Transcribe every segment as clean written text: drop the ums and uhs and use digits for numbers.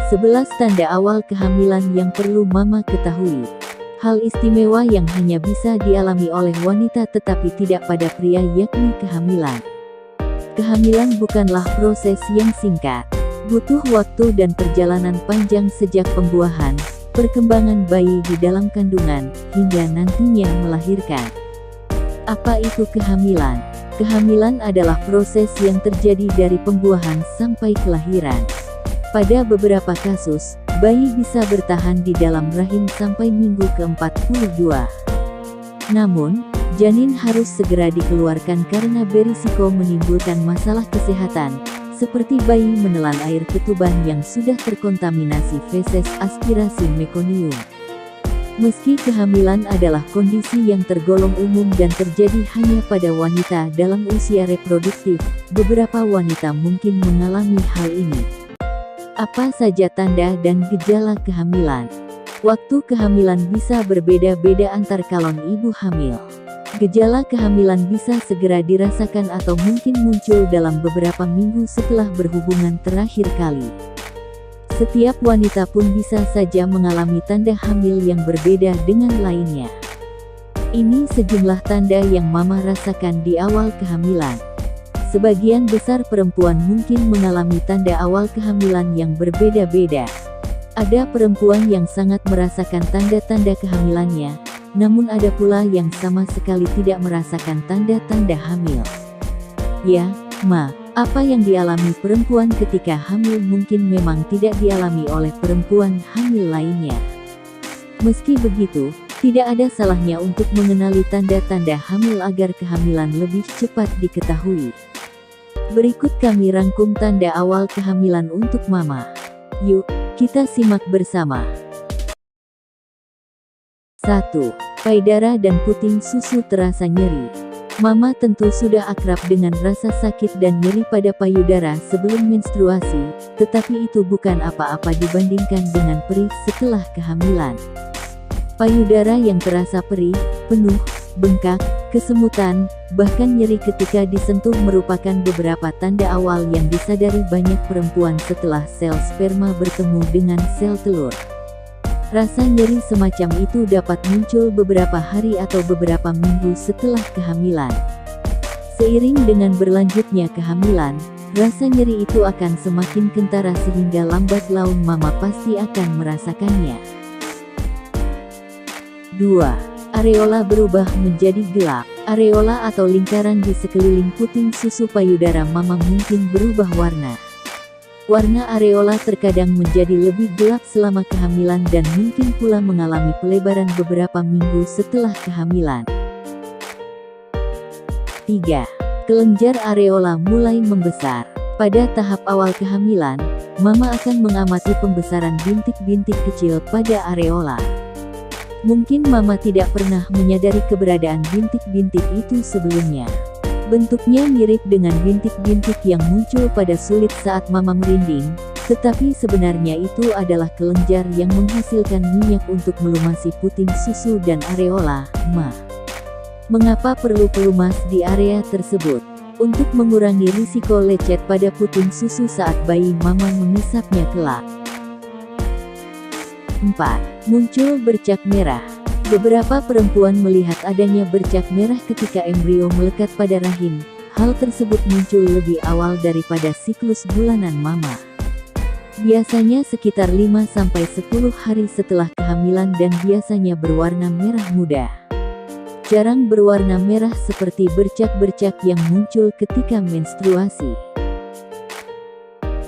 11 tanda awal kehamilan yang perlu mama ketahui. Hal istimewa yang hanya bisa dialami oleh wanita tetapi tidak pada pria, yakni kehamilan. Kehamilan bukanlah proses yang singkat. Butuh waktu dan perjalanan panjang sejak pembuahan, perkembangan bayi di dalam kandungan, hingga nantinya melahirkan. Apa itu kehamilan? Kehamilan adalah proses yang terjadi dari pembuahan sampai kelahiran. Pada beberapa kasus, bayi bisa bertahan di dalam rahim sampai minggu ke-42. Namun, janin harus segera dikeluarkan karena berisiko menimbulkan masalah kesehatan, seperti bayi menelan air ketuban yang sudah terkontaminasi feses aspirasi mekonium. Meski kehamilan adalah kondisi yang tergolong umum dan terjadi hanya pada wanita dalam usia reproduktif, beberapa wanita mungkin mengalami hal ini. Apa saja tanda dan gejala kehamilan? Waktu kehamilan bisa berbeda-beda antar calon ibu hamil. Gejala kehamilan bisa segera dirasakan atau mungkin muncul dalam beberapa minggu setelah berhubungan terakhir kali. Setiap wanita pun bisa saja mengalami tanda hamil yang berbeda dengan lainnya. Ini sejumlah tanda yang mama rasakan di awal kehamilan. Sebagian besar perempuan mungkin mengalami tanda awal kehamilan yang berbeda-beda. Ada perempuan yang sangat merasakan tanda-tanda kehamilannya, namun ada pula yang sama sekali tidak merasakan tanda-tanda hamil. Ya, Ma, apa yang dialami perempuan ketika hamil mungkin memang tidak dialami oleh perempuan hamil lainnya. Meski begitu, tidak ada salahnya untuk mengenali tanda-tanda hamil agar kehamilan lebih cepat diketahui. Berikut kami rangkum tanda awal kehamilan untuk mama. Yuk, kita simak bersama. 1. Payudara dan puting susu terasa nyeri. Mama tentu sudah akrab dengan rasa sakit dan nyeri pada payudara sebelum menstruasi, tetapi itu bukan apa-apa dibandingkan dengan perih setelah kehamilan. Payudara yang terasa perih, penuh, bengkak, kesemutan, bahkan nyeri ketika disentuh merupakan beberapa tanda awal yang disadari banyak perempuan setelah sel sperma bertemu dengan sel telur. Rasa nyeri semacam itu dapat muncul beberapa hari atau beberapa minggu setelah kehamilan. Seiring dengan berlanjutnya kehamilan, rasa nyeri itu akan semakin kentara sehingga lambat laun mama pasti akan merasakannya. 2. Areola berubah menjadi gelap. Areola atau lingkaran di sekeliling puting susu payudara mama mungkin berubah warna. Warna areola terkadang menjadi lebih gelap selama kehamilan dan mungkin pula mengalami pelebaran beberapa minggu setelah kehamilan. 3. Kelenjar areola mulai membesar. Pada tahap awal kehamilan, mama akan mengamati pembesaran bintik-bintik kecil pada areola. Mungkin mama tidak pernah menyadari keberadaan bintik-bintik itu sebelumnya. Bentuknya mirip dengan bintik-bintik yang muncul pada sulit saat mama merinding, tetapi sebenarnya itu adalah kelenjar yang menghasilkan minyak untuk melumasi puting susu dan areola, Ma. Mengapa perlu pelumas di area tersebut? Untuk mengurangi risiko lecet pada puting susu saat bayi mama mengisapnya kelak. 4. Muncul bercak merah. Beberapa perempuan melihat adanya bercak merah ketika embrio melekat pada rahim. Hal tersebut muncul lebih awal daripada siklus bulanan mama. Biasanya sekitar 5-10 hari setelah kehamilan dan biasanya berwarna merah muda. Jarang berwarna merah seperti bercak-bercak yang muncul ketika menstruasi. 5.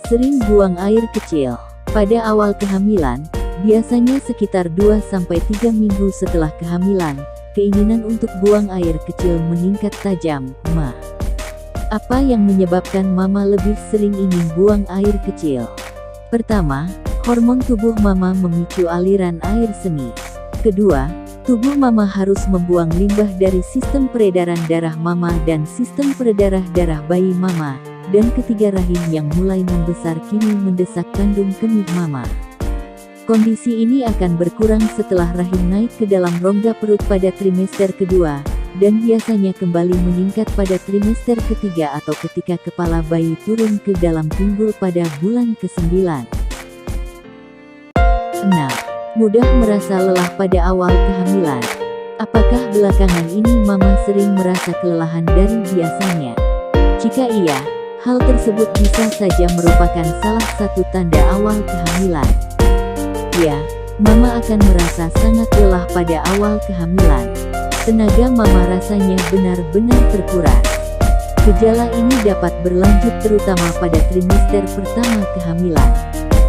Sering buang air kecil. Pada awal kehamilan, biasanya sekitar 2-3 minggu setelah kehamilan, keinginan untuk buang air kecil meningkat tajam, Ma. Apa yang menyebabkan mama lebih sering ingin buang air kecil? Pertama, hormon tubuh mama memicu aliran air seni. Kedua, tubuh mama harus membuang limbah dari sistem peredaran darah mama dan sistem peredaran darah bayi mama. Dan ketiga, rahim yang mulai membesar kini mendesak kandung kemih mama. Kondisi ini akan berkurang setelah rahim naik ke dalam rongga perut pada trimester kedua, dan biasanya kembali meningkat pada trimester ketiga atau ketika kepala bayi turun ke dalam pinggul pada bulan ke-9. 6. Mudah merasa lelah pada awal kehamilan. Apakah belakangan ini mama sering merasa kelelahan dari biasanya? Jika iya, hal tersebut bisa saja merupakan salah satu tanda awal kehamilan. Ya, mama akan merasa sangat lelah pada awal kehamilan. Tenaga mama rasanya benar-benar terkuras. Gejala ini dapat berlanjut terutama pada trimester pertama kehamilan.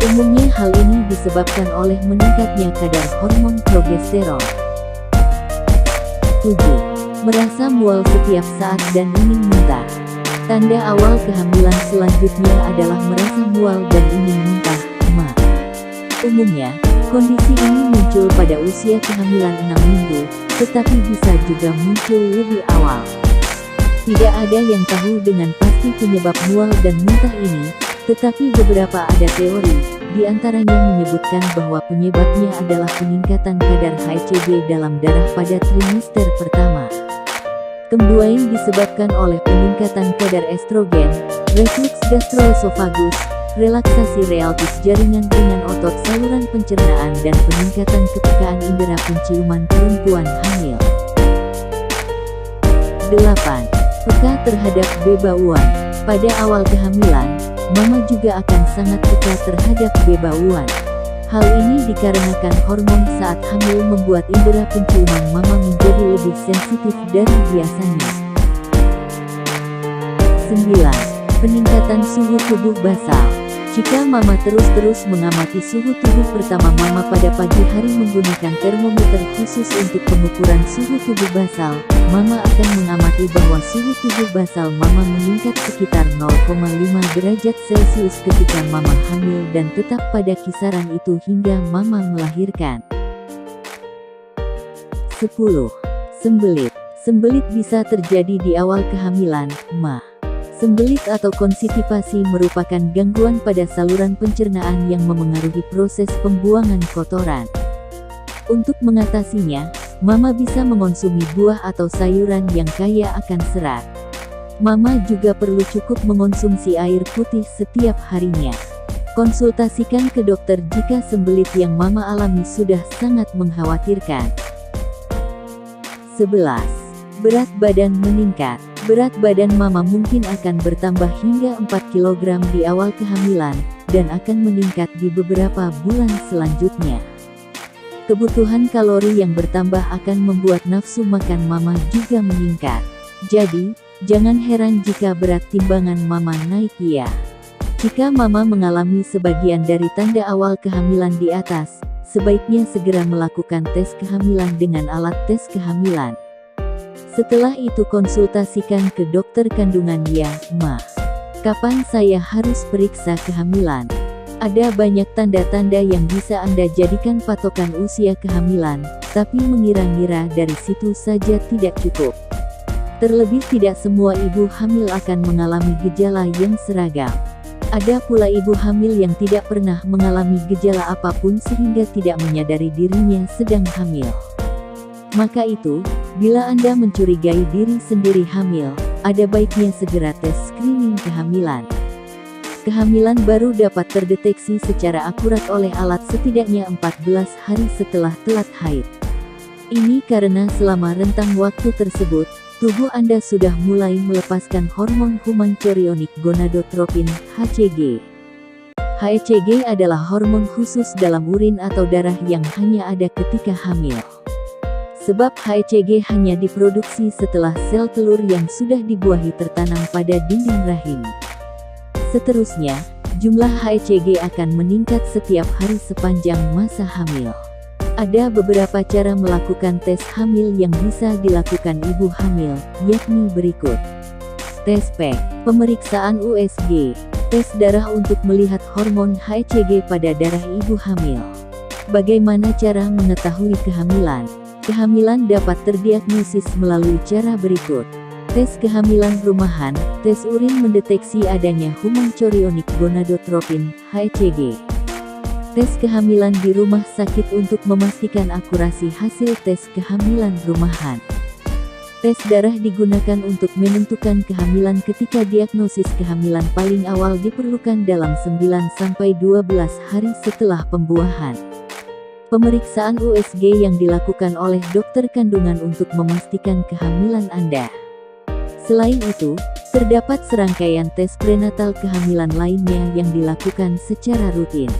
Umumnya hal ini disebabkan oleh meningkatnya kadar hormon progesteron. 7. Merasa mual setiap saat dan ingin muntah. Tanda awal kehamilan selanjutnya adalah merasa mual dan ingin muntah, ma. Umumnya, kondisi ini muncul pada usia kehamilan 6 minggu, tetapi bisa juga muncul lebih awal. Tidak ada yang tahu dengan pasti penyebab mual dan muntah ini, tetapi beberapa ada teori. Di antaranya menyebutkan bahwa penyebabnya adalah peningkatan kadar HCG dalam darah pada trimester pertama. Kembuain disebabkan oleh peningkatan kadar estrogen, reflux gastroesofagus, relaksasi realtis jaringan ringan otot saluran pencernaan dan peningkatan kepekaan indera penciuman perempuan hamil. 8. Peka terhadap bebauan. Pada awal kehamilan, mama juga akan sangat peka terhadap bebauan. Hal ini dikarenakan hormon saat hamil membuat indera penciuman mama menjadi lebih sensitif dari biasanya. 9. Peningkatan suhu tubuh basal. Jika mama terus-terus mengamati suhu tubuh pertama mama pada pagi hari menggunakan termometer khusus untuk pengukuran suhu tubuh basal, mama akan mengamati bahwa suhu tubuh basal mama meningkat sekitar 0,5 derajat Celcius ketika mama hamil dan tetap pada kisaran itu hingga mama melahirkan. 10. Sembelit. Sembelit bisa terjadi di awal kehamilan, ma. Sembelit atau konstipasi merupakan gangguan pada saluran pencernaan yang memengaruhi proses pembuangan kotoran. Untuk mengatasinya, mama bisa mengonsumsi buah atau sayuran yang kaya akan serat. Mama juga perlu cukup mengonsumsi air putih setiap harinya. Konsultasikan ke dokter jika sembelit yang mama alami sudah sangat mengkhawatirkan. 11. Berat badan meningkat. Berat badan mama mungkin akan bertambah hingga 4 kg di awal kehamilan, dan akan meningkat di beberapa bulan selanjutnya. Kebutuhan kalori yang bertambah akan membuat nafsu makan mama juga meningkat. Jadi, jangan heran jika berat timbangan mama naik ya. Jika mama mengalami sebagian dari tanda awal kehamilan di atas, sebaiknya segera melakukan tes kehamilan dengan alat tes kehamilan. Setelah itu konsultasikan ke dokter kandungan ya, ma. Kapan saya harus periksa kehamilan? Ada banyak tanda-tanda yang bisa Anda jadikan patokan usia kehamilan, tapi mengira-ngira dari situ saja tidak cukup. Terlebih tidak semua ibu hamil akan mengalami gejala yang seragam. Ada pula ibu hamil yang tidak pernah mengalami gejala apapun sehingga tidak menyadari dirinya sedang hamil. Maka itu, bila Anda mencurigai diri sendiri hamil, ada baiknya segera tes screening kehamilan. Kehamilan baru dapat terdeteksi secara akurat oleh alat setidaknya 14 hari setelah telat haid. Ini karena selama rentang waktu tersebut, tubuh Anda sudah mulai melepaskan hormon human chorionic gonadotropin, HCG. HCG adalah hormon khusus dalam urin atau darah yang hanya ada ketika hamil. Sebab HCG hanya diproduksi setelah sel telur yang sudah dibuahi tertanam pada dinding rahim. Seterusnya, jumlah HCG akan meningkat setiap hari sepanjang masa hamil. Ada beberapa cara melakukan tes hamil yang bisa dilakukan ibu hamil, yakni berikut. Tes PEG, pemeriksaan USG, tes darah untuk melihat hormon HCG pada darah ibu hamil. Bagaimana cara mengetahui kehamilan? Kehamilan dapat terdiagnosis melalui cara berikut. Tes kehamilan rumahan, tes urin mendeteksi adanya human chorionic gonadotropin, HCG. Tes kehamilan di rumah sakit untuk memastikan akurasi hasil tes kehamilan rumahan. Tes darah digunakan untuk menentukan kehamilan ketika diagnosis kehamilan paling awal diperlukan dalam 9-12 hari setelah pembuahan. Pemeriksaan USG yang dilakukan oleh dokter kandungan untuk memastikan kehamilan Anda. Selain itu, terdapat serangkaian tes prenatal kehamilan lainnya yang dilakukan secara rutin.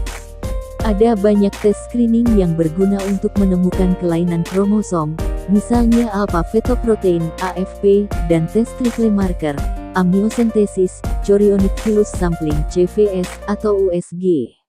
Ada banyak tes screening yang berguna untuk menemukan kelainan kromosom, misalnya alpha-fetoprotein (AFP) dan tes triple marker, amniocentesis, chorionic villus sampling (CVS) atau USG.